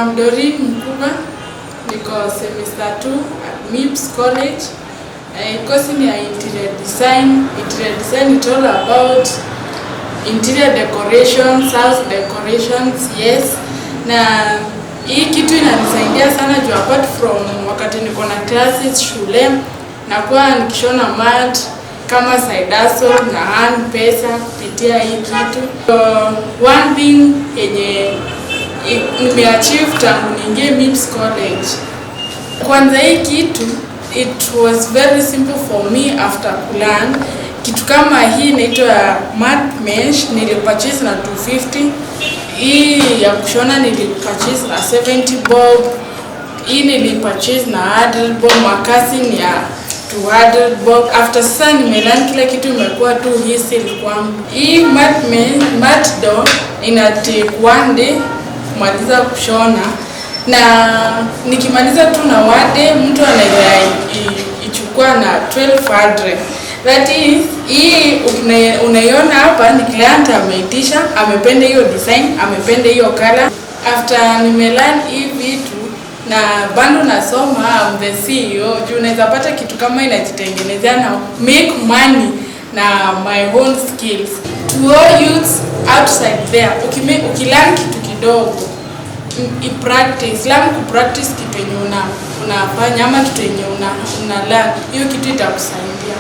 Doreen Mkuba, niko semester 2 at MIBs college. Course ni ya interior design. Interior design is all about interior decorations, house decorations, yes. Na hii kitu inanisaidia sana juu apart from wakati niko na classes shule, nakuwa nikishona mat kama side hustle na earn pesa kupitia hii kitu. One thing yenye nimeachieve tangu niingie MIBs college. Kwanza hii kitu, it was very simple for me after kulearn. Kitu kama hii inaitwa mat mesh, nilipurchase na 250. Hii ya kushona nilipurchase na 70 bob. Hii nilipurchase na 100 bob. Makasi ni ya 200 bob. After sasa nimelearn kila kitu imekuwa tu easy kwangu. Hii mat door ina take one day kumaliza kushona, na nikimaliza tu na wade mtu anaweza ichukua na 1200. That is, hii unaiona hapa ni client ameitisha, amependa hiyo design, amependa hiyo color. After nimelearn hii vitu na bado nasoma, I'm the CEO, juu unaweza pata kitu kama inajitengenezea na make money na my own skills. To all youths outside there, ukilearn kitu kidogo, practice kitu yenye unafanya ama kitu yenye una learn, hiyo kitu itakusaidia.